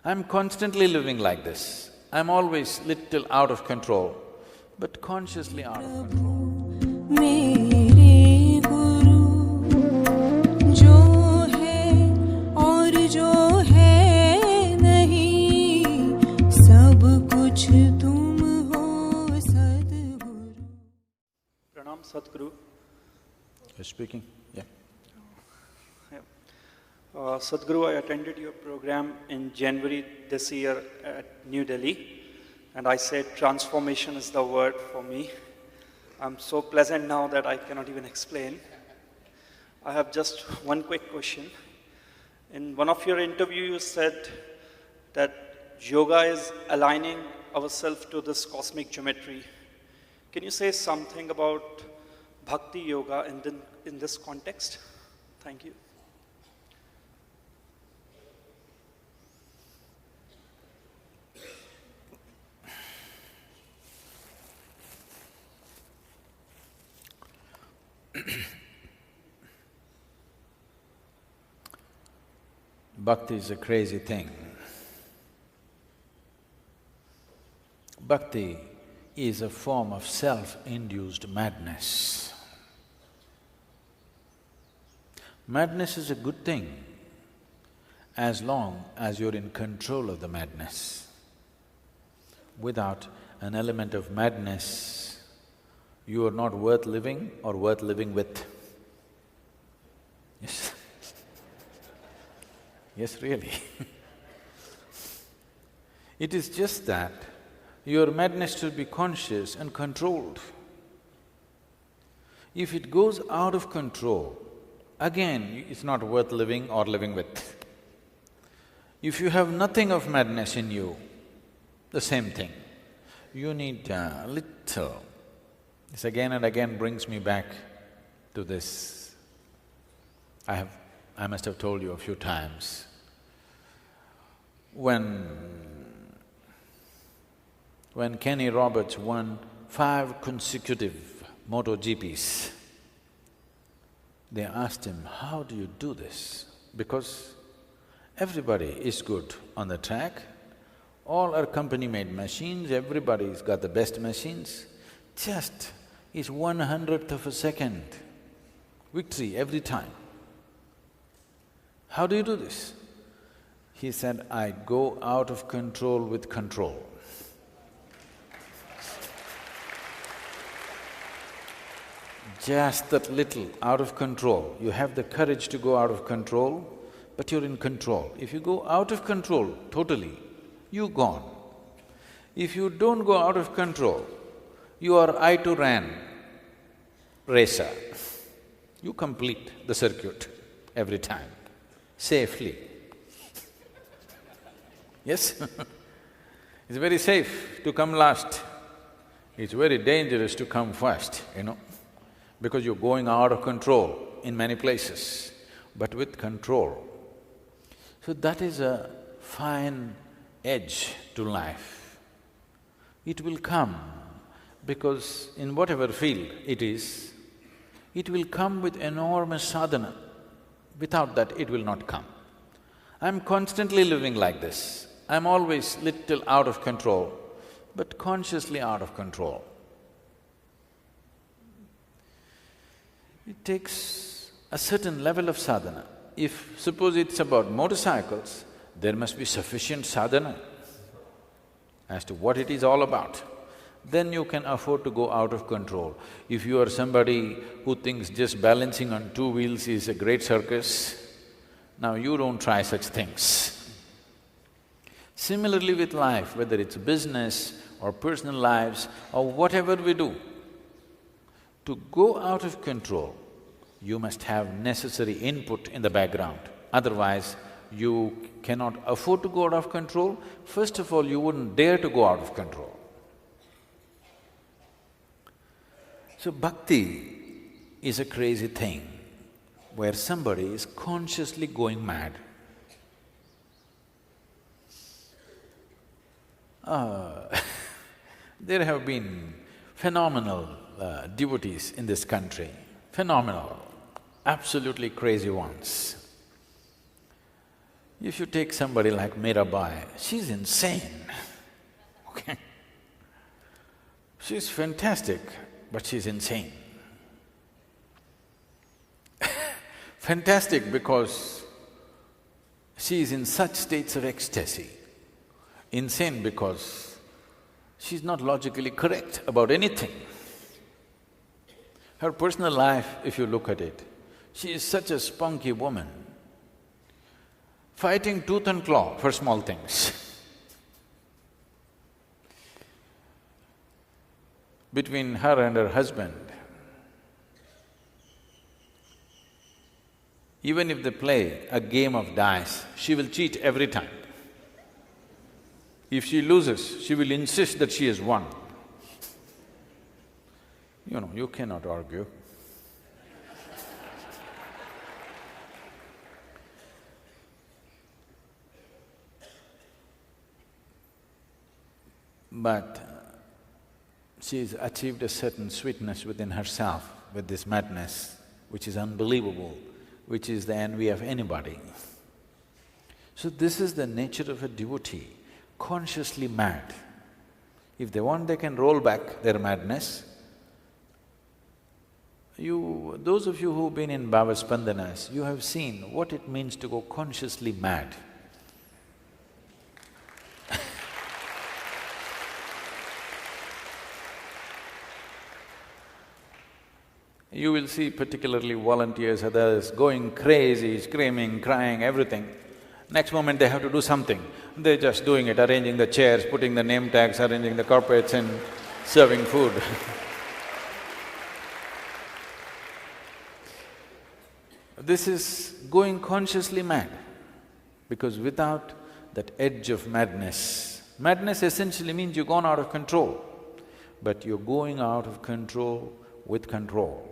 I'm constantly living like this. I'm always little out of control, but consciously out of control. मेरे गुरु जो है और जो है नहीं, सब कुछ तुम हो सद्गुरु। Pranam Sadhguru. You're speaking? Yeah. Sadhguru, I attended your program in January this year at New Delhi, and I said transformation is the word for me. I'm so pleasant now that I cannot even explain. I have just one quick question. In one of your interviews, you said that yoga is aligning ourselves to this cosmic geometry. Can you say something about Bhakti yoga in this context? Thank you. Bhakti is a crazy thing. Bhakti is a form of self-induced madness. Madness is a good thing as long as you're in control of the madness. Without an element of madness, you are not worth living or worth living with. Yes. Yes, really. It is just that your madness should be conscious and controlled. If it goes out of control, again, it's not worth living or living with. If you have nothing of madness in you, the same thing. You need a little. This again and again brings me back to this. I must have told you a few times. When Kenny Roberts won 5 consecutive MotoGPs, they asked him, how do you do this? Because everybody is good on the track, all are company-made machines, everybody's got the best machines, just is 1/100th of a second victory every time. How do you do this? He said, I go out of control with control. Just that little out of control. You have the courage to go out of control, but you're in control. If you go out of control totally, you're gone. If you don't go out of control, you are I-to-RAN racer. You complete the circuit every time, safely. Yes? It's very safe to come last. It's very dangerous to come first, because you're going out of control in many places, but with control. So that is a fine edge to life. It will come because in whatever field it is, it will come with enormous sadhana. Without that, it will not come. I'm constantly living like this. I'm always little out of control, but consciously out of control. It takes a certain level of sadhana. If suppose it's about motorcycles, there must be sufficient sadhana as to what it is all about. Then you can afford to go out of control. If you are somebody who thinks just balancing on 2 wheels is a great circus, now you don't try such things. Similarly with life, whether it's business or personal lives or whatever we do, to go out of control, you must have necessary input in the background. Otherwise, you cannot afford to go out of control. First of all, you wouldn't dare to go out of control. So bhakti is a crazy thing where somebody is consciously going mad. There have been phenomenal devotees in this country, phenomenal, absolutely crazy ones. If you take somebody like Mirabai, she's insane, okay? She's fantastic, but she's insane. Fantastic because she is in such states of ecstasy. Insane because she's not logically correct about anything. Her personal life, if you look at it, she is such a spunky woman, fighting tooth and claw for small things. Between her and her husband, even if they play a game of dice, she will cheat every time. If she loses, she will insist that she has won. You know, you cannot argue. But she's achieved a certain sweetness within herself with this madness, which is unbelievable, which is the envy of anybody. So this is the nature of a devotee, consciously mad. If they want, they can roll back their madness. Those of you who've been in Bhava Spandanas, you have seen what it means to go consciously mad. You will see particularly volunteers, others going crazy, screaming, crying, everything. Next moment they have to do something. They're just doing it, arranging the chairs, putting the name tags, arranging the carpets and serving food. This is going consciously mad, because without that edge of madness, madness essentially means you've gone out of control, but you're going out of control with control,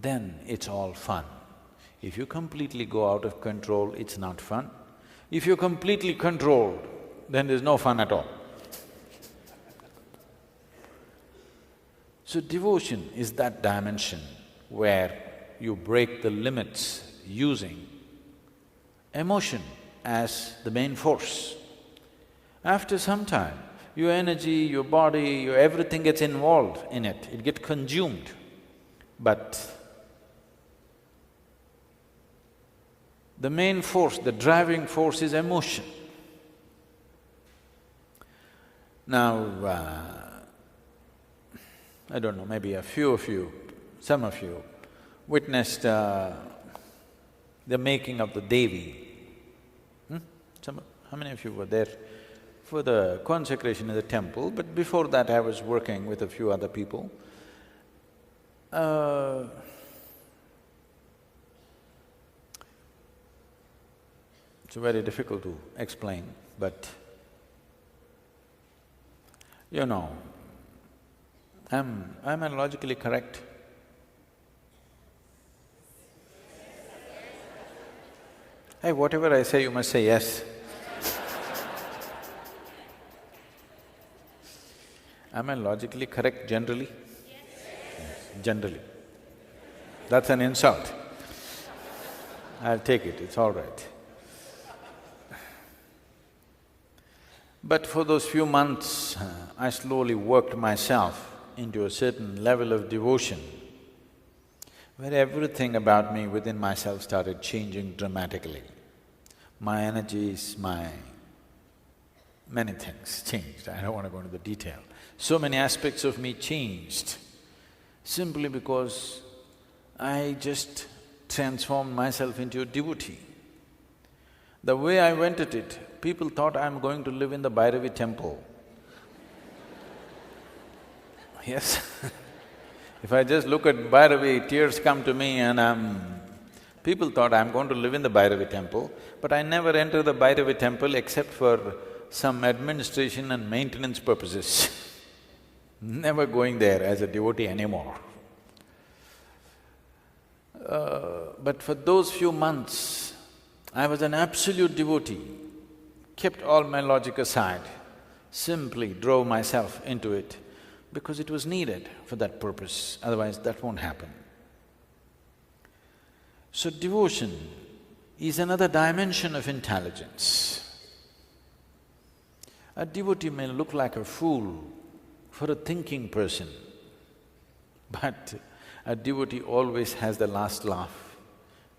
then it's all fun. If you completely go out of control, it's not fun. If you're completely controlled, then there's no fun at all. So devotion is that dimension where you break the limits using emotion as the main force. After some time, your energy, your body, your everything gets involved in it gets consumed. But the main force, the driving force is emotion. Now, I don't know, maybe a few of you, some of you witnessed the making of the Devi. How many of you were there for the consecration of the temple? But before that I was working with a few other people. It's very difficult to explain, but you know, am I logically correct? Hey, whatever I say, you must say yes. Am I logically correct generally? Yes. Generally. That's an insult. I'll take it, it's all right. But for those few months, I slowly worked myself into a certain level of devotion, where everything about me within myself started changing dramatically. My energies, many things changed. I don't want to go into the detail. So many aspects of me changed simply because I just transformed myself into a devotee. The way I went at it, people thought I'm going to live in the Bhairavi temple. Yes. If I just look at Bhairavi, tears come to me and people thought I'm going to live in the Bhairavi temple, but I never enter the Bhairavi temple except for some administration and maintenance purposes. Never going there as a devotee anymore. But for those few months, I was an absolute devotee, kept all my logic aside, simply drove myself into it because it was needed for that purpose, otherwise that won't happen. So devotion is another dimension of intelligence. A devotee may look like a fool for a thinking person, but a devotee always has the last laugh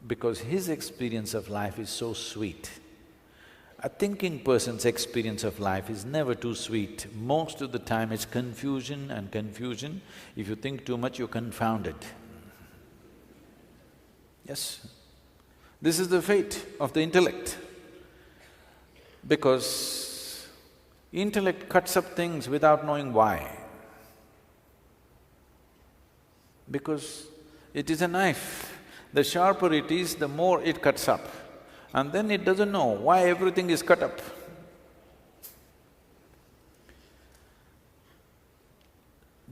because his experience of life is so sweet. A thinking person's experience of life is never too sweet. Most of the time it's confusion and confusion. If you think too much, you're confounded. Yes, this is the fate of the intellect. Because intellect cuts up things without knowing why. Because it is a knife. The sharper it is, the more it cuts up. And then it doesn't know why everything is cut up.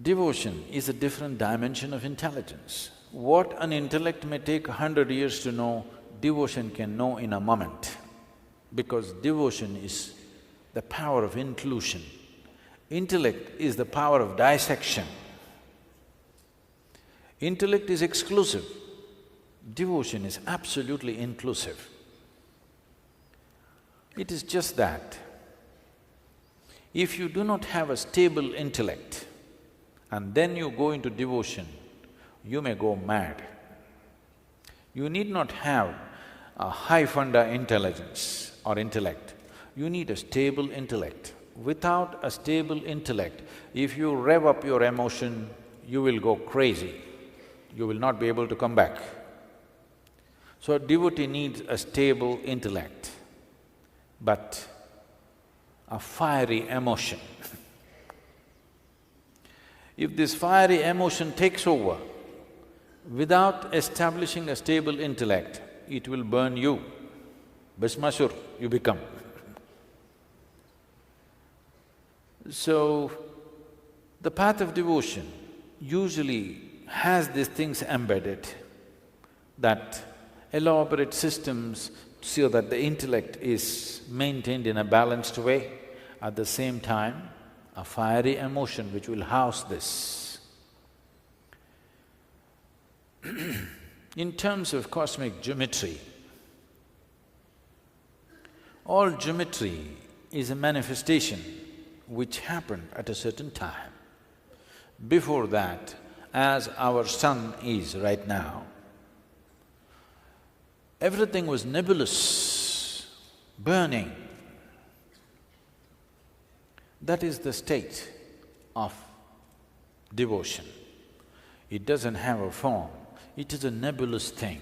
Devotion is a different dimension of intelligence. What an intellect may take 100 years to know, devotion can know in a moment. Because devotion is the power of inclusion. Intellect is the power of dissection. Intellect is exclusive. Devotion is absolutely inclusive. It is just that if you do not have a stable intellect and then you go into devotion, you may go mad. You need not have a high funda intelligence or intellect, you need a stable intellect. Without a stable intellect, if you rev up your emotion, you will go crazy, you will not be able to come back. So a devotee needs a stable intellect, but a fiery emotion. If this fiery emotion takes over, without establishing a stable intellect, it will burn you. Bhasmasur you become. So, the path of devotion usually has these things embedded, that elaborate systems so that the intellect is maintained in a balanced way, at the same time, a fiery emotion which will house this. In terms of cosmic geometry, all geometry is a manifestation which happened at a certain time. Before that, as our sun is right now, everything was nebulous, burning. That is the state of devotion. It doesn't have a form, it is a nebulous thing.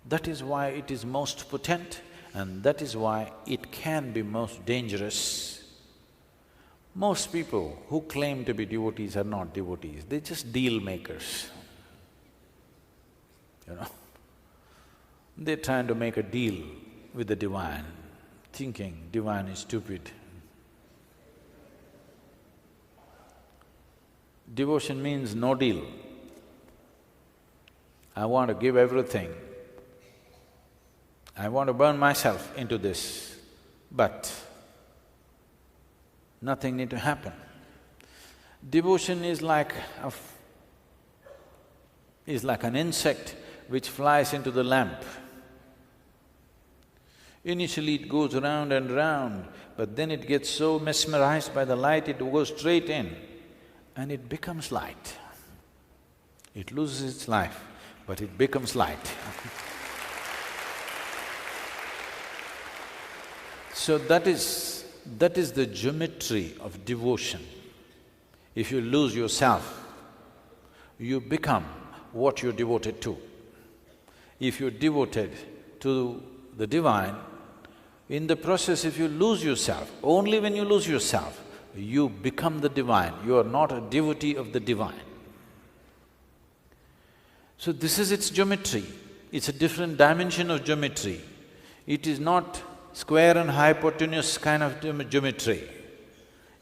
That is why it is most potent, and that is why it can be most dangerous. Most people who claim to be devotees are not devotees, they're just deal makers, you know. They're trying to make a deal with the divine, thinking divine is stupid. Devotion means no deal. I want to give everything. I want to burn myself into this, but nothing need to happen. Devotion is like an insect which flies into the lamp. Initially it goes round and round, but then it gets so mesmerized by the light, it goes straight in and it becomes light. It loses its life, but it becomes light. So that is the geometry of devotion. If you lose yourself, you become what you're devoted to. If you're devoted to the divine, in the process if you lose yourself, only when you lose yourself, you become the divine, you are not a devotee of the divine. So this is its geometry, it's a different dimension of geometry. It is not square and hypotenuse kind of geometry.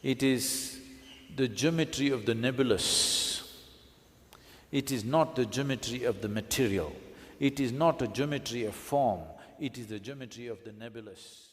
It is the geometry of the nebulous. It is not the geometry of the material. It is not a geometry of form, it is the geometry of the nebulous.